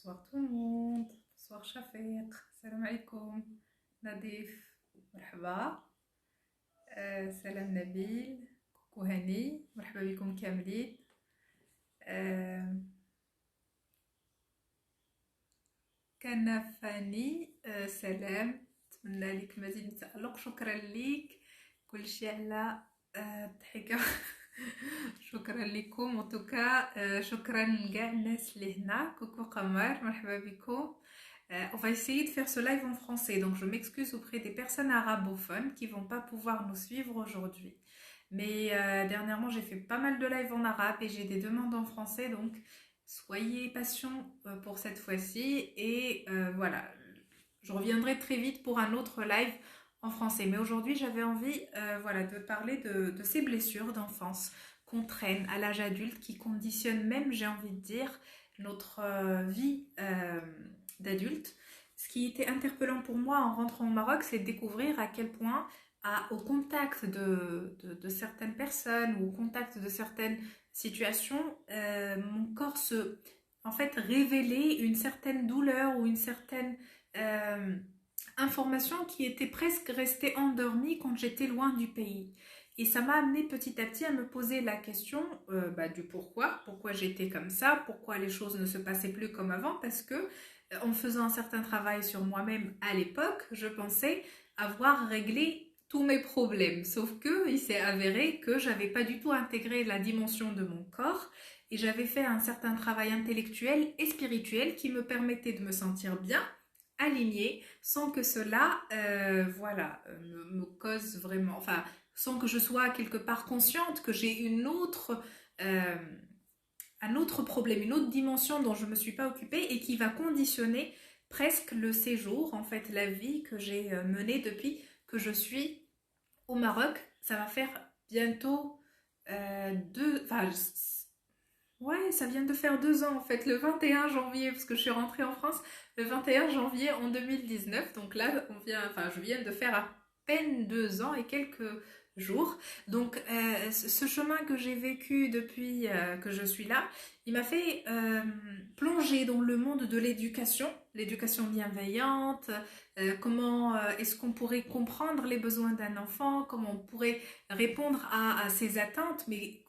Bonsoir tout le monde. Bonsoir Shafiq. Salam alaikum. Nadif. Marhaba. Salam Nabil. Coucou Hani. Marhaba بكم كاملين. كنفاني سلام. نتمنى لك المزيد من التألق. شكرا لك. كل شيء على الضحكة. شكرا لكم en tout cas. شكرا لكاع الناس اللي هنا. كوكو قمر مرحبا بكم. On va essayer de faire ce live en français, donc je m'excuse auprès des personnes arabophones qui vont pas pouvoir nous suivre aujourd'hui. Mais dernièrement, j'ai fait pas mal de lives en arabe et j'ai des demandes en français, donc soyez patients pour cette fois-ci. Et voilà, je reviendrai très vite pour un autre live en français. Mais aujourd'hui, j'avais envie voilà, de parler de ces blessures d'enfance qu'on traîne à l'âge adulte, qui conditionnent même, j'ai envie de dire, notre vie d'adulte. Ce qui était interpellant pour moi en rentrant au Maroc, c'est de découvrir à quel point, au contact de certaines personnes ou au contact de certaines situations, mon corps en fait, révélait une certaine douleur ou une certaine information qui était presque restée endormie quand j'étais loin du pays. Et ça m'a amené petit à petit à me poser la question du pourquoi j'étais comme ça, pourquoi les choses ne se passaient plus comme avant, parce que en faisant un certain travail sur moi-même à l'époque, je pensais avoir réglé tous mes problèmes. Sauf que il s'est avéré que j'avais pas du tout intégré la dimension de mon corps et j'avais fait un certain travail intellectuel et spirituel qui me permettait de me sentir bien, alignée, sans que cela me cause vraiment, enfin, sans que je sois quelque part consciente que j'ai euh, un autre problème, une autre dimension dont je ne me suis pas occupée et qui va conditionner presque le séjour, en fait, la vie que j'ai menée depuis que je suis au Maroc. Ça va faire bientôt enfin, ouais, ça vient de faire 2 ans en fait, le 21 janvier, parce que je suis rentrée en France le 21 janvier en 2019. Donc là, je viens de faire à peine 2 ans et quelques jours. Donc ce chemin que j'ai vécu depuis que je suis là, il m'a fait plonger dans le monde de l'éducation bienveillante, comment est-ce qu'on pourrait comprendre les besoins d'un enfant, comment on pourrait répondre à ses attentes, mais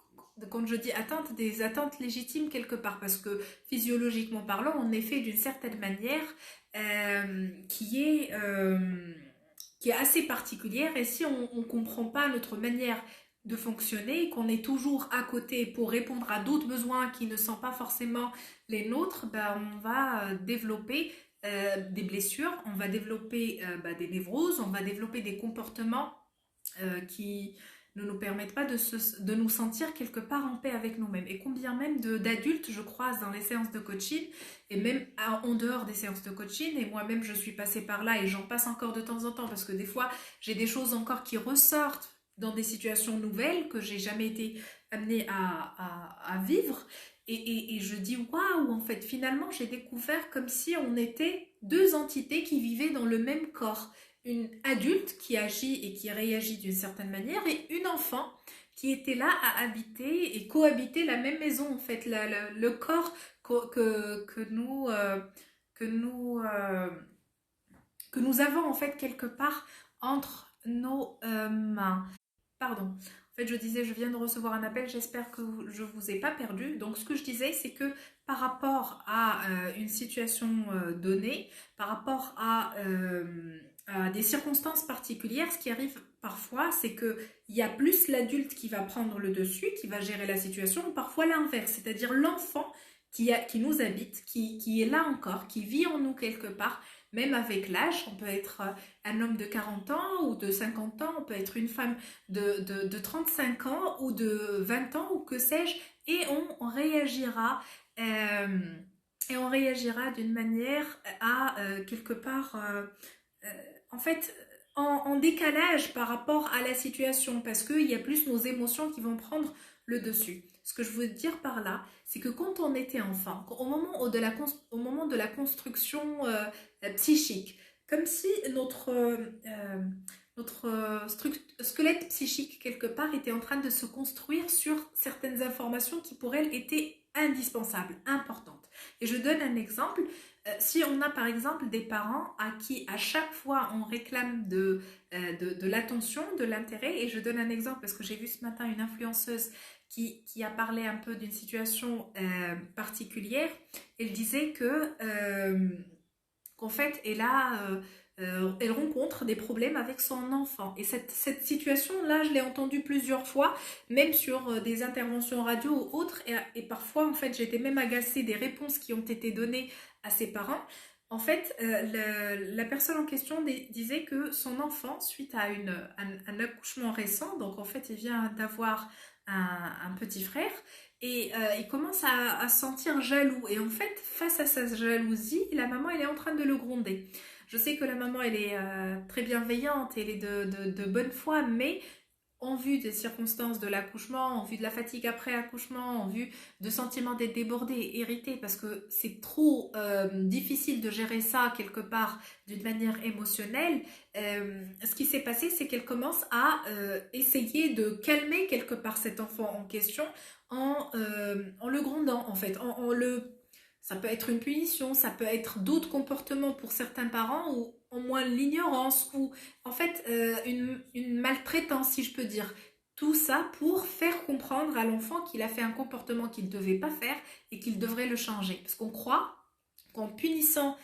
quand je dis attentes, des attentes légitimes quelque part, parce que physiologiquement parlant, on est fait d'une certaine manière euh, qui est, euh, qui est assez particulière, et si on ne comprend pas notre manière de fonctionner, qu'on est toujours à côté pour répondre à d'autres besoins qui ne sont pas forcément les nôtres, on va développer des blessures, on va développer des névroses, on va développer des comportements qui ne nous permettent pas de nous sentir quelque part en paix avec nous-mêmes. Et combien même d'adultes je croise dans les séances de coaching, et même en dehors des séances de coaching, et moi-même je suis passée par là et j'en passe encore de temps en temps, parce que des fois j'ai des choses encore qui ressortent dans des situations nouvelles que j'ai jamais été amenée à vivre. Et je dis waouh, en fait, finalement, j'ai découvert comme si on était deux entités qui vivaient dans le même corps. Une adulte qui agit et qui réagit d'une certaine manière, et une enfant qui était là à habiter et cohabiter la même maison, en fait, le corps que nous, que nous, que nous avons en fait quelque part entre nos mains. Pardon. En fait, je disais, je viens de recevoir un appel, j'espère que je ne vous ai pas perdu. Donc, ce que je disais, c'est que par rapport à une situation donnée, par rapport à des circonstances particulières, ce qui arrive parfois, c'est qu'il y a plus l'adulte qui va prendre le dessus, qui va gérer la situation, ou parfois l'inverse, c'est-à-dire l'enfant qui nous habite, qui est là encore, qui vit en nous quelque part, même avec l'âge. On peut être un homme de 40 ans ou de 50 ans, on peut être une femme de 35 ans ou de 20 ans ou que sais-je, et on réagira d'une manière à quelque part en fait en décalage par rapport à la situation, parce qu'il y a plus nos émotions qui vont prendre le dessus. Ce que je veux dire par là, c'est que quand on était enfant, au moment de la construction psychique, comme si notre squelette psychique quelque part était en train de se construire sur certaines informations qui pour elle étaient indispensables, importantes. Et je donne un exemple. Si on a par exemple des parents à qui à chaque fois on réclame de l'attention, de l'intérêt, et je donne un exemple parce que j'ai vu ce matin une influenceuse qui a parlé un peu d'une situation particulière. Elle disait qu'en fait elle rencontre des problèmes avec son enfant. Et cette situation-là, je l'ai entendue plusieurs fois, même sur des interventions radio ou autres. Et parfois, en fait, j'étais même agacée des réponses qui ont été données à ses parents. En fait, la personne en question disait que son enfant, suite à un accouchement récent, donc en fait, il vient d'avoir un petit frère, et il commence à se sentir jaloux. Et en fait, face à sa jalousie, la maman, elle est en train de le gronder. Je sais que la maman, elle est très bienveillante, elle est de bonne foi, mais en vue des circonstances de l'accouchement, en vue de la fatigue après accouchement, en vue de sentiments d'être débordé, irrité, parce que c'est trop difficile de gérer ça quelque part d'une manière émotionnelle, ce qui s'est passé, c'est qu'elle commence à essayer de calmer quelque part cet enfant en question en le grondant, en fait, ça peut être une punition, ça peut être d'autres comportements pour certains parents ou au moins l'ignorance ou en fait une maltraitance si je peux dire. Tout ça pour faire comprendre à l'enfant qu'il a fait un comportement qu'il ne devait pas faire et qu'il devrait le changer. Parce qu'on croit qu'en punissant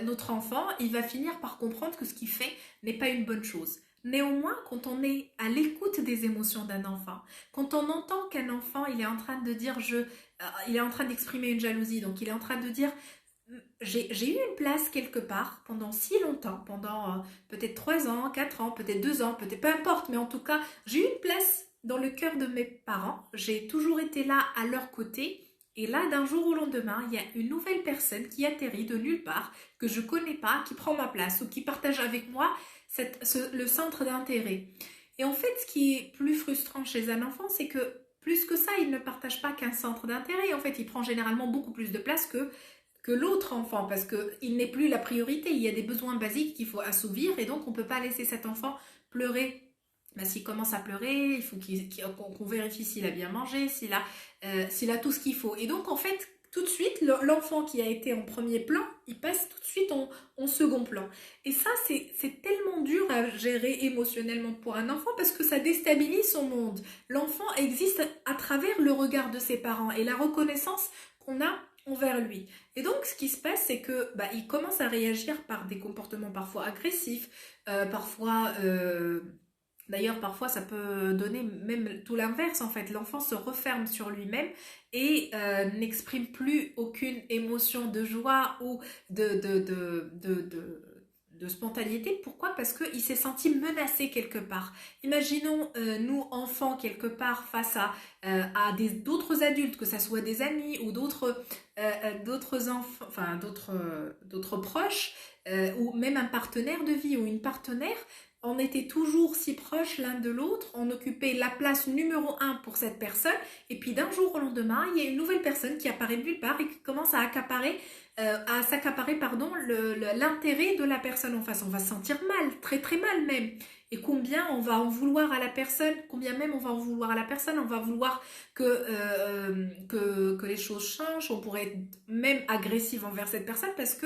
notre enfant, il va finir par comprendre que ce qu'il fait n'est pas une bonne chose. Néanmoins, quand on est à l'écoute des émotions d'un enfant, quand on entend qu'un enfant, il est en train de dire il est en train d'exprimer une jalousie, donc il est en train de dire j'ai eu une place quelque part pendant si longtemps, pendant peut-être 3 ans, 4 ans, peut-être 2 ans, peut-être peu importe, mais en tout cas, j'ai eu une place dans le cœur de mes parents, j'ai toujours été là à leur côté, et là, d'un jour au lendemain, il y a une nouvelle personne qui atterrit de nulle part, que je connais pas, qui prend ma place ou qui partage avec moi le centre d'intérêt. Et en fait, ce qui est plus frustrant chez un enfant, c'est que plus que ça, il ne partage pas qu'un centre d'intérêt. En fait, il prend généralement beaucoup plus de place que l'autre enfant parce qu'il n'est plus la priorité. Il y a des besoins basiques qu'il faut assouvir et donc on ne peut pas laisser cet enfant pleurer. Ben, s'il commence à pleurer, il faut qu'on vérifie s'il a bien mangé, s'il a tout ce qu'il faut. Et donc en fait, tout de suite, l'enfant qui a été en premier plan, il passe tout de suite en second plan. Et ça, c'est tellement dur à gérer émotionnellement pour un enfant parce que ça déstabilise son monde. L'enfant existe à travers le regard de ses parents et la reconnaissance qu'on a envers lui. Et donc, ce qui se passe, c'est que il commence à réagir par des comportements parfois agressifs, parfois... D'ailleurs, parfois, ça peut donner même tout l'inverse, en fait. L'enfant se referme sur lui-même et n'exprime plus aucune émotion de joie ou de spontanéité. Pourquoi? Parce qu'il s'est senti menacé quelque part. Imaginons, nous, enfants, quelque part, face à d'autres adultes, que ce soit des amis ou d'autres enfants, enfin, d'autres proches, ou même un partenaire de vie ou une partenaire. On était toujours si proches l'un de l'autre, on occupait la place numéro 1 pour cette personne, et puis d'un jour au lendemain, il y a une nouvelle personne qui apparaît de nulle part et qui commence à s'accaparer l'intérêt de la personne en face. On va se sentir mal, très très mal même. Et combien on va en vouloir à la personne, combien même on va en vouloir à la personne, on va vouloir que les choses changent, on pourrait être même agressive envers cette personne parce que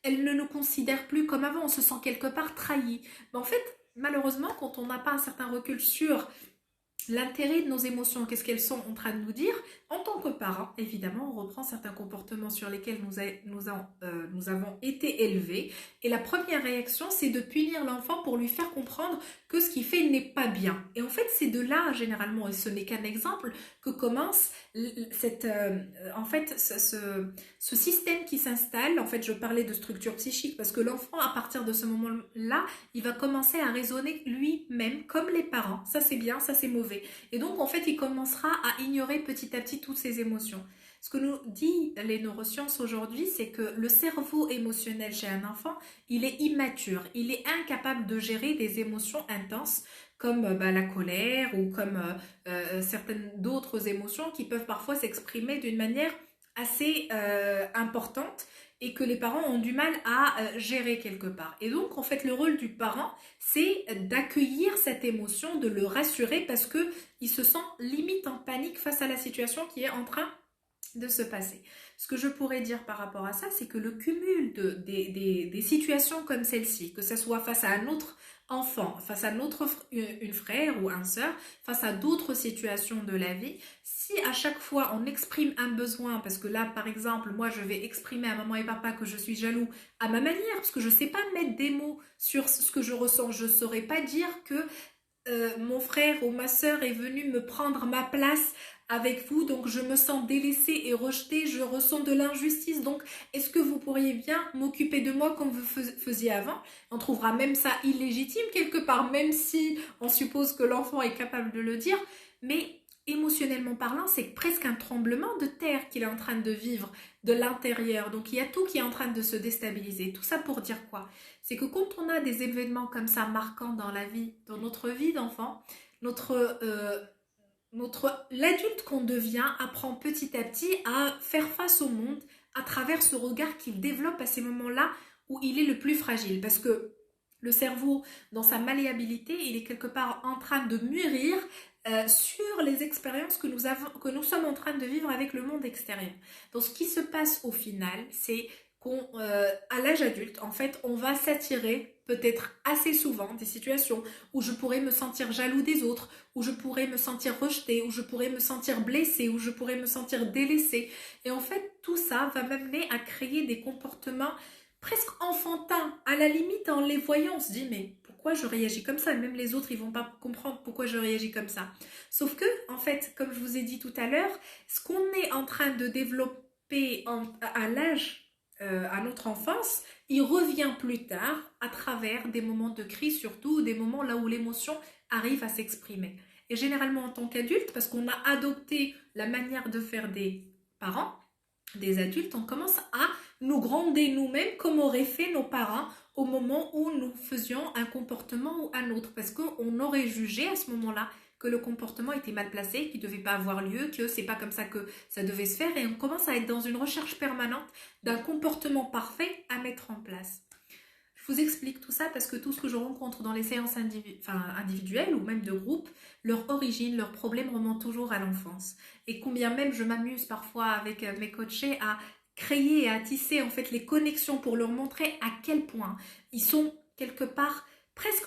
elle ne nous considère plus comme avant, on se sent quelque part trahi. Mais en fait, malheureusement, quand on n'a pas un certain recul sur l'intérêt de nos émotions, qu'est-ce qu'elles sont en train de nous dire, en tant que parents, évidemment, on reprend certains comportements sur lesquels nous avons été élevés. Et la première réaction, c'est de punir l'enfant pour lui faire comprendre que ce qu'il fait n'est pas bien. Et en fait, c'est de là, généralement, et ce n'est qu'un exemple, que commence ce système qui s'installe. En fait, je parlais de structure psychique parce que l'enfant, à partir de ce moment-là, il va commencer à raisonner lui-même comme les parents. Ça, c'est bien, ça, c'est mauvais. Et donc, en fait, il commencera à ignorer petit à petit toutes ses émotions. Ce que nous dit les neurosciences aujourd'hui, c'est que le cerveau émotionnel chez un enfant, il est immature, il est incapable de gérer des émotions intenses comme la colère ou comme certaines d'autres émotions qui peuvent parfois s'exprimer d'une manière assez importante et que les parents ont du mal à gérer quelque part. Et donc, en fait, le rôle du parent, c'est d'accueillir cette émotion, de le rassurer parce qu'il se sent limite en panique face à la situation qui est en train de se passer. Ce que je pourrais dire par rapport à ça, c'est que le cumul des situations comme celle-ci, que ce soit face à un autre enfant, face à une frère ou un sœur, face à d'autres situations de la vie, si à chaque fois on exprime un besoin, parce que là par exemple moi je vais exprimer à maman et papa que je suis jaloux à ma manière, parce que je ne sais pas mettre des mots sur ce que je ressens, je ne saurais pas dire que mon frère ou ma sœur est venu me prendre ma place avec vous, donc je me sens délaissée et rejetée, je ressens de l'injustice, donc est-ce que vous pourriez bien m'occuper de moi comme vous faisiez avant? On trouvera même ça illégitime quelque part, même si on suppose que l'enfant est capable de le dire, mais émotionnellement parlant, c'est presque un tremblement de terre qu'il est en train de vivre de l'intérieur, donc il y a tout qui est en train de se déstabiliser. Tout ça pour dire quoi? C'est que quand on a des événements comme ça marquants dans la vie, dans notre vie d'enfant, l'adulte qu'on devient apprend petit à petit à faire face au monde à travers ce regard qu'il développe à ces moments-là où il est le plus fragile. Parce que le cerveau, dans sa malléabilité, il est quelque part en train de mûrir sur les expériences que nous sommes en train de vivre avec le monde extérieur. Donc ce qui se passe au final, c'est qu'à l'âge adulte, en fait, on va s'attirer peut-être assez souvent des situations où je pourrais me sentir jaloux des autres, où je pourrais me sentir rejetée, où je pourrais me sentir blessée, où je pourrais me sentir délaissée. Et en fait, tout ça va m'amener à créer des comportements presque enfantins. À la limite, en les voyant, on se dit, mais pourquoi je réagis comme ça? Même les autres, ils vont pas comprendre pourquoi je réagis comme ça. Sauf que, en fait, comme je vous ai dit tout à l'heure, ce qu'on est en train de développer à l'âge à notre enfance, il revient plus tard à travers des moments de crise, surtout des moments là où l'émotion arrive à s'exprimer. Et généralement en tant qu'adulte, parce qu'on a adopté la manière de faire des parents, des adultes, on commence à nous gronder nous-mêmes comme auraient fait nos parents au moment où nous faisions un comportement ou un autre, parce qu'on aurait jugé à ce moment-là que le comportement était mal placé, qu'il ne devait pas avoir lieu, que c'est pas comme ça que ça devait se faire, et on commence à être dans une recherche permanente d'un comportement parfait à mettre en place. Je vous explique tout ça parce que tout ce que je rencontre dans les séances individuelles ou même de groupe, leur origine, leurs problèmes remontent toujours à l'enfance. Et combien même je m'amuse parfois avec mes coachés à créer et à tisser en fait les connexions pour leur montrer à quel point ils sont quelque part presque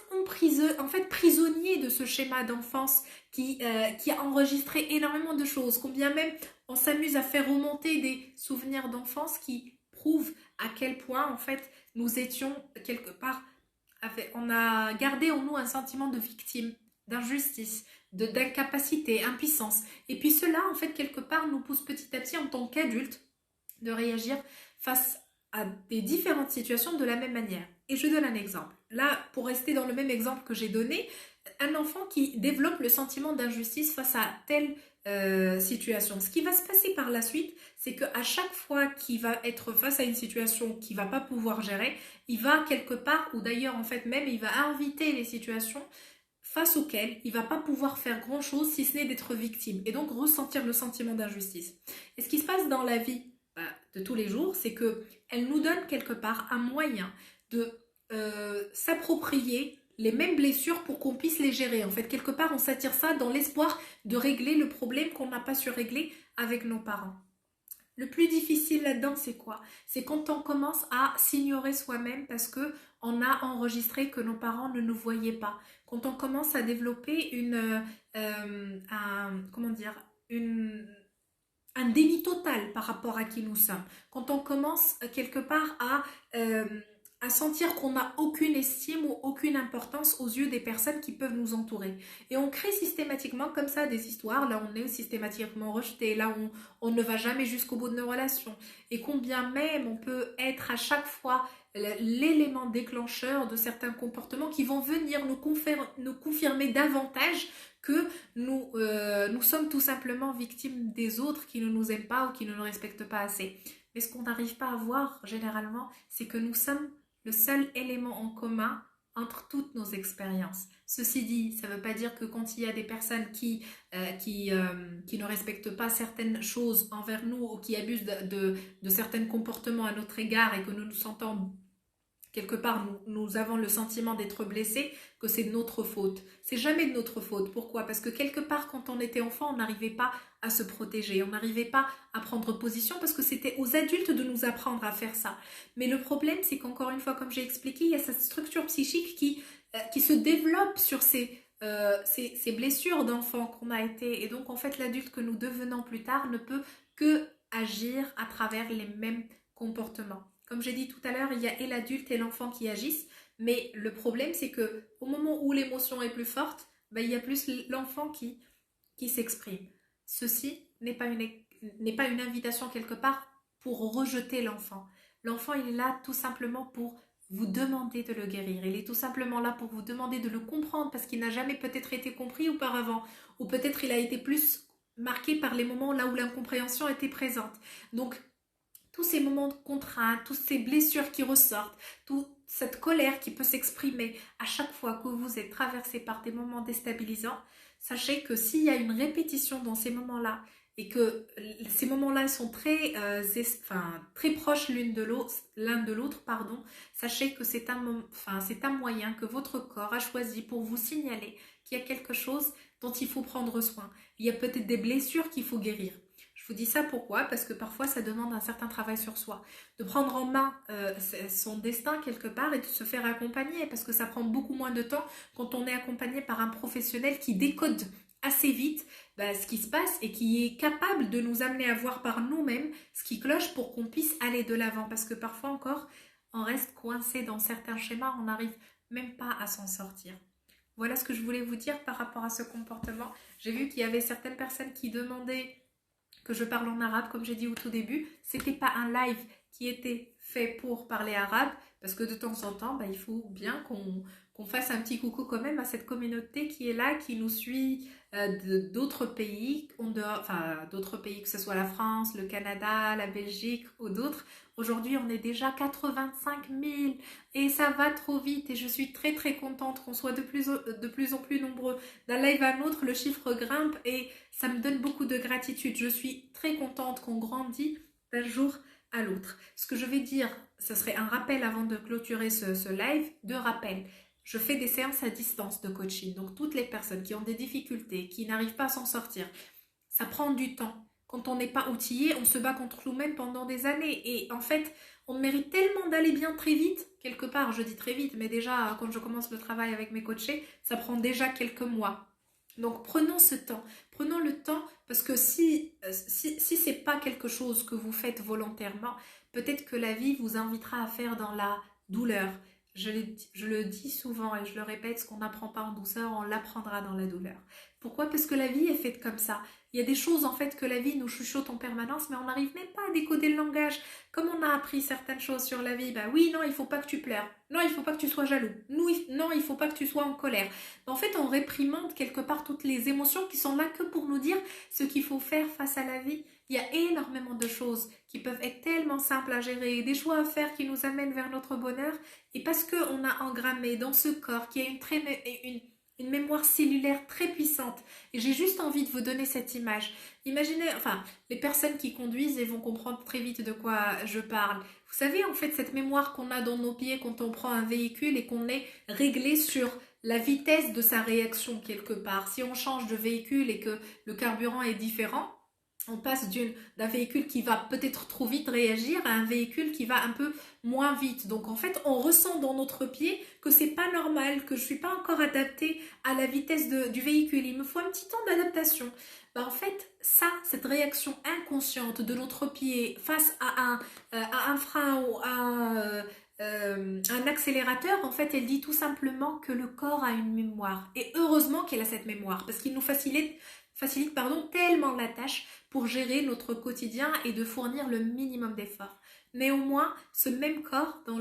prisonniers de ce schéma d'enfance qui a enregistré énormément de choses. Combien même on s'amuse à faire remonter des souvenirs d'enfance qui prouvent à quel point en fait nous étions quelque part, on a gardé en nous un sentiment de victime, d'injustice, d'incapacité, impuissance. Et puis cela, en fait, quelque part, nous pousse petit à petit en tant qu'adultes de réagir face à des différentes situations de la même manière. Et je donne un exemple. Là, pour rester dans le même exemple que j'ai donné, un enfant qui développe le sentiment d'injustice face à telle situation. Ce qui va se passer par la suite, c'est qu'à chaque fois qu'il va être face à une situation qu'il va pas pouvoir gérer, il va quelque part, ou d'ailleurs en fait même, il va inviter les situations face auxquelles il va pas pouvoir faire grand chose si ce n'est d'être victime et donc ressentir le sentiment d'injustice. Et ce qui se passe dans la vie de tous les jours, c'est que elle nous donne quelque part un moyen de s'approprier les mêmes blessures pour qu'on puisse les gérer. En fait, quelque part, on s'attire ça dans l'espoir de régler le problème qu'on n'a pas su régler avec nos parents. Le plus difficile là-dedans, c'est quoi? C'est quand on commence à s'ignorer soi-même parce que on a enregistré que nos parents ne nous voyaient pas. Quand on commence à développer un déni total par rapport à qui nous sommes. Quand on commence quelque part à sentir qu'on n'a aucune estime ou aucune importance aux yeux des personnes qui peuvent nous entourer. Et on crée systématiquement comme ça des histoires, là on est systématiquement rejeté, là on ne va jamais jusqu'au bout de nos relations. Et combien même on peut être à chaque fois l'élément déclencheur de certains comportements qui vont venir nous confirmer davantage que nous sommes tout simplement victimes des autres qui ne nous aiment pas ou qui ne nous respectent pas assez. Mais ce qu'on n'arrive pas à voir généralement, c'est que nous sommes le seul élément en commun entre toutes nos expériences. Ceci dit, ça ne veut pas dire que quand il y a des personnes qui ne respectent pas certaines choses envers nous ou qui abusent de certains comportements à notre égard et que nous nous sentons quelque part nous avons le sentiment d'être blessés, que c'est de notre faute. C'est jamais de notre faute. Pourquoi? Parce que quelque part, quand on était enfant, on n'arrivait pas à se protéger, on n'arrivait pas à prendre position parce que c'était aux adultes de nous apprendre à faire ça. Mais le problème, c'est qu'encore une fois, comme j'ai expliqué, il y a cette structure psychique qui se développe sur ces blessures d'enfant qu'on a été. Et donc, en fait, l'adulte que nous devenons plus tard ne peut que agir à travers les mêmes comportements. Comme j'ai dit tout à l'heure, il y a et l'adulte et l'enfant qui agissent, mais le problème c'est que au moment où l'émotion est plus forte, ben, il y a plus l'enfant qui s'exprime. Ceci n'est pas une invitation quelque part pour rejeter l'enfant. L'enfant, il est là tout simplement pour vous demander de le guérir. Il est tout simplement là pour vous demander de le comprendre parce qu'il n'a jamais peut-être été compris auparavant, ou peut-être il a été plus marqué par les moments là où l'incompréhension était présente. Donc, tous ces moments de contrainte, toutes ces blessures qui ressortent, toute cette colère qui peut s'exprimer à chaque fois que vous êtes traversé par des moments déstabilisants, sachez que s'il y a une répétition dans ces moments-là et que ces moments-là sont très proches l'un de l'autre, sachez que c'est un moyen que votre corps a choisi pour vous signaler qu'il y a quelque chose dont il faut prendre soin. Il y a peut-être des blessures qu'il faut guérir. Je vous dis ça pourquoi? Parce que parfois ça demande un certain travail sur soi, de prendre en main son destin quelque part et de se faire accompagner parce que ça prend beaucoup moins de temps quand on est accompagné par un professionnel qui décode assez vite ce qui se passe et qui est capable de nous amener à voir par nous-mêmes ce qui cloche pour qu'on puisse aller de l'avant parce que parfois encore on reste coincé dans certains schémas, on n'arrive même pas à s'en sortir. Voilà ce que je voulais vous dire par rapport à ce comportement. J'ai vu qu'il y avait certaines personnes qui demandaient que je parle en arabe, comme j'ai dit au tout début. C'était pas un live qui était fait pour parler arabe, parce que de temps en temps, il faut bien qu'on fasse un petit coucou quand même à cette communauté qui est là, qui nous suit d'autres pays, d'autres pays, que ce soit la France, le Canada, la Belgique ou d'autres. Aujourd'hui, on est déjà 85 000 et ça va trop vite et je suis très très contente qu'on soit de plus en plus nombreux. D'un live à un autre, le chiffre grimpe et ça me donne beaucoup de gratitude. Je suis très contente qu'on grandit d'un jour à l'autre. Ce que je vais dire, ce serait un rappel avant de clôturer ce live, deux rappels. Je fais des séances à distance de coaching, donc toutes les personnes qui ont des difficultés, qui n'arrivent pas à s'en sortir, ça prend du temps. Quand on n'est pas outillé, on se bat contre nous-mêmes pendant des années. Et en fait, on mérite tellement d'aller bien très vite. Quelque part, je dis très vite, mais déjà, quand je commence le travail avec mes coachés, ça prend déjà quelques mois. Donc, prenons ce temps. Prenons le temps parce que si c'est pas quelque chose que vous faites volontairement, peut-être que la vie vous invitera à faire dans la douleur. Je le dis souvent et je le répète, ce qu'on n'apprend pas en douceur, on l'apprendra dans la douleur. Pourquoi? Parce que la vie est faite comme ça. Il y a des choses en fait que la vie nous chuchote en permanence, mais on n'arrive même pas à décoder le langage. Comme on a appris certaines choses sur la vie, oui, non, il faut pas que tu pleures. Non, il faut pas que tu sois jaloux. Non, il faut pas que tu sois en colère. En fait, on réprimande quelque part toutes les émotions qui sont là que pour nous dire ce qu'il faut faire face à la vie. Il y a énormément de choses qui peuvent être tellement simples à gérer, des choix à faire qui nous amènent vers notre bonheur. Et parce qu'on a engrammé dans ce corps qui a une mémoire cellulaire très puissante. Et j'ai juste envie de vous donner cette image. Imaginez, les personnes qui conduisent vont comprendre très vite de quoi je parle. Vous savez, en fait, cette mémoire qu'on a dans nos pieds quand on prend un véhicule et qu'on est réglé sur la vitesse de sa réaction quelque part. Si on change de véhicule et que le carburant est différent, on passe d'un véhicule qui va peut-être trop vite réagir à un véhicule qui va un peu moins vite. Donc en fait, on ressent dans notre pied que c'est pas normal, que je suis pas encore adaptée à la vitesse du véhicule. Il me faut un petit temps d'adaptation. En fait, cette réaction inconsciente de notre pied face à un frein ou à un accélérateur, en fait, elle dit tout simplement que le corps a une mémoire. Et heureusement qu'elle a cette mémoire, parce qu'il nous facilite tellement la tâche pour gérer notre quotidien et de fournir le minimum d'efforts. Néanmoins, ce même corps dont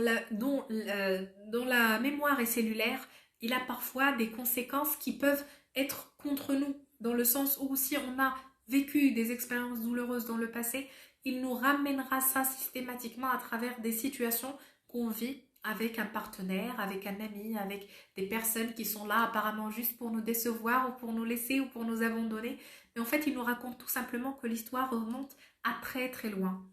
la mémoire est cellulaire, il a parfois des conséquences qui peuvent être contre nous, dans le sens où si on a vécu des expériences douloureuses dans le passé, il nous ramènera ça systématiquement à travers des situations qu'on vit avec un partenaire, avec un ami, avec des personnes qui sont là apparemment juste pour nous décevoir ou pour nous laisser ou pour nous abandonner. Mais en fait, il nous raconte tout simplement que l'histoire remonte à très très loin.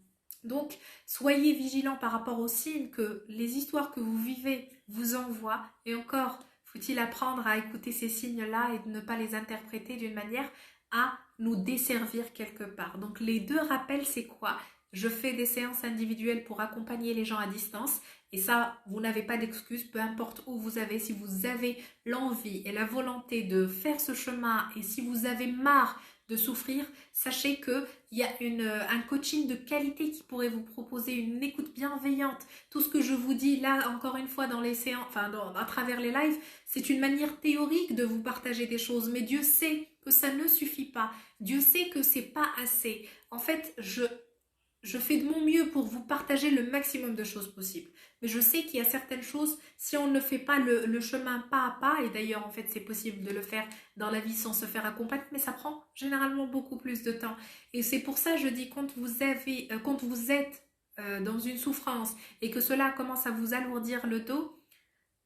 Donc, soyez vigilants par rapport aux signes que les histoires que vous vivez vous envoient. Et encore, faut-il apprendre à écouter ces signes-là et de ne pas les interpréter d'une manière à nous desservir quelque part. Donc, les deux rappels, c'est quoi? Je fais des séances individuelles pour accompagner les gens à distance. Et ça, vous n'avez pas d'excuse, peu importe où vous avez. Si vous avez l'envie et la volonté de faire ce chemin et si vous avez marre de souffrir, sachez qu'il y a un coaching de qualité qui pourrait vous proposer une écoute bienveillante. Tout ce que je vous dis là, encore une fois, dans les séances, à travers les lives, c'est une manière théorique de vous partager des choses, mais Dieu sait que ça ne suffit pas. Dieu sait que c'est pas assez. En fait, je fais de mon mieux pour vous partager le maximum de choses possibles. Mais je sais qu'il y a certaines choses, si on ne fait pas le chemin pas à pas, et d'ailleurs en fait c'est possible de le faire dans la vie sans se faire accompagner, mais ça prend généralement beaucoup plus de temps. Et c'est pour ça je dis quand vous êtes dans une souffrance et que cela commence à vous alourdir le dos,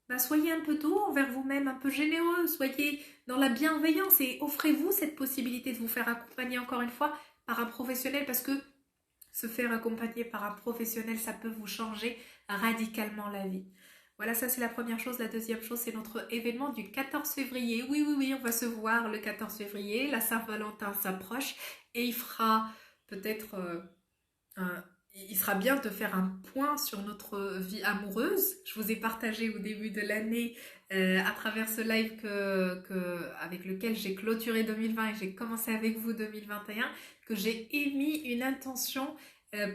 bah soyez un peu doux envers vous-même, un peu généreux, soyez dans la bienveillance et offrez-vous cette possibilité de vous faire accompagner encore une fois par un professionnel parce que se faire accompagner par un professionnel, ça peut vous changer radicalement la vie. Voilà, ça c'est la première chose. La deuxième chose, c'est notre événement du 14 février. Oui, oui, oui, on va se voir le 14 février. La Saint-Valentin s'approche et il fera peut-être il sera bien de faire un point sur notre vie amoureuse. Je vous ai partagé au début de l'année à travers ce live avec lequel j'ai clôturé 2020 et j'ai commencé avec vous 2021, que j'ai émis une intention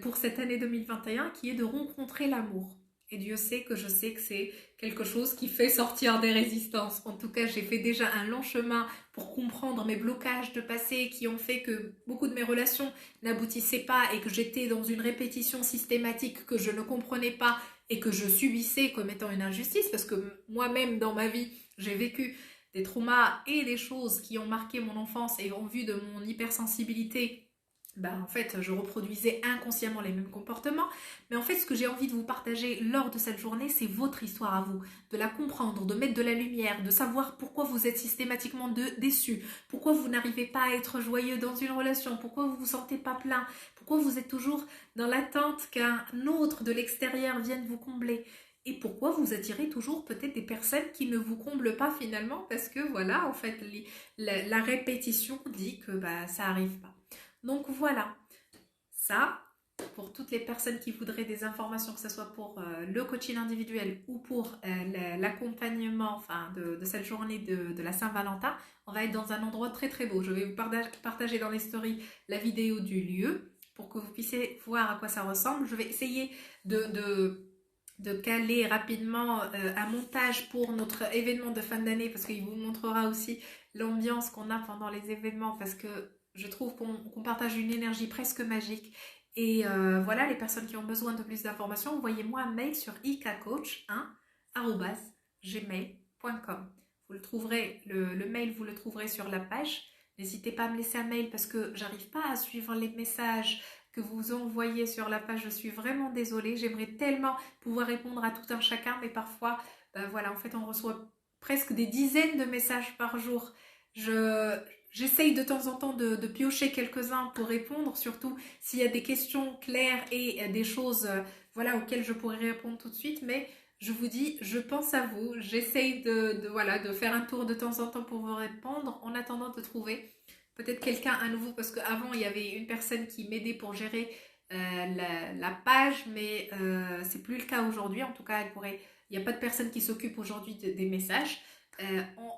pour cette année 2021 qui est de rencontrer l'amour. Et Dieu sait que je sais que c'est quelque chose qui fait sortir des résistances. En tout cas, j'ai fait déjà un long chemin pour comprendre mes blocages de passé qui ont fait que beaucoup de mes relations n'aboutissaient pas et que j'étais dans une répétition systématique que je ne comprenais pas et que je subissais comme étant une injustice parce que moi-même dans ma vie, j'ai vécu des traumas et des choses qui ont marqué mon enfance et en vue de mon hypersensibilité. En fait, je reproduisais inconsciemment les mêmes comportements. Mais en fait, ce que j'ai envie de vous partager lors de cette journée, c'est votre histoire à vous. De la comprendre, de mettre de la lumière, de savoir pourquoi vous êtes systématiquement déçu, pourquoi vous n'arrivez pas à être joyeux dans une relation, pourquoi vous vous sentez pas plein, pourquoi vous êtes toujours dans l'attente qu'un autre de l'extérieur vienne vous combler. Et pourquoi vous attirez toujours peut-être des personnes qui ne vous comblent pas finalement parce que voilà, en fait, la répétition dit que ça arrive pas. Donc voilà, ça, pour toutes les personnes qui voudraient des informations, que ce soit pour le coaching individuel ou pour l'accompagnement de cette journée de la Saint-Valentin, on va être dans un endroit très très beau. Je vais vous partager dans les stories la vidéo du lieu pour que vous puissiez voir à quoi ça ressemble. Je vais essayer de caler rapidement un montage pour notre événement de fin d'année parce qu'il vous montrera aussi l'ambiance qu'on a pendant les événements parce que je trouve qu'on partage une énergie presque magique. Et voilà, les personnes qui ont besoin de plus d'informations, envoyez-moi un mail sur ikacoach1@gmail.com. Vous le trouverez, le mail, vous le trouverez sur la page. N'hésitez pas à me laisser un mail parce que j'arrive pas à suivre les messages que vous envoyez sur la page. Je suis vraiment désolée. J'aimerais tellement pouvoir répondre à tout un chacun, mais parfois, voilà, en fait, on reçoit presque des dizaines de messages par jour. J'essaye de temps en temps de piocher quelques-uns pour répondre, surtout s'il y a des questions claires et des choses voilà, auxquelles je pourrais répondre tout de suite. Mais je vous dis, je pense à vous. J'essaye de faire un tour de temps en temps pour vous répondre en attendant de trouver peut-être quelqu'un à nouveau. Parce qu'avant, il y avait une personne qui m'aidait pour gérer la page, mais c'est plus le cas aujourd'hui. En tout cas, il n'y a pas de personne qui s'occupe aujourd'hui des messages.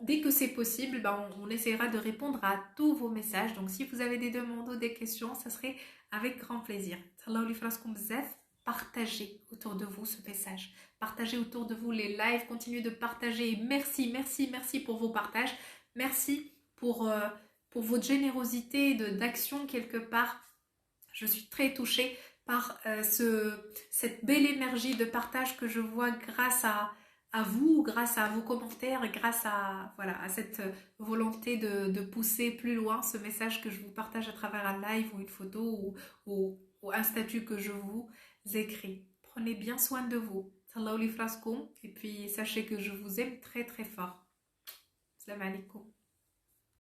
Dès que c'est possible, on essaiera de répondre à tous vos messages. Donc, si vous avez des demandes ou des questions, ça serait avec grand plaisir. Partagez autour de vous ce message. Partagez autour de vous les lives. Continuez de partager. Merci, merci, merci pour vos partages. Merci pour votre générosité d'action quelque part. Je suis très touchée par cette belle énergie de partage que je vois grâce à vous, grâce à vos commentaires et grâce à cette volonté de pousser plus loin ce message que je vous partage à travers un live ou une photo ou un statut que je vous écris. Prenez bien soin de vous. Et puis sachez que je vous aime très très fort. Salam alaikum.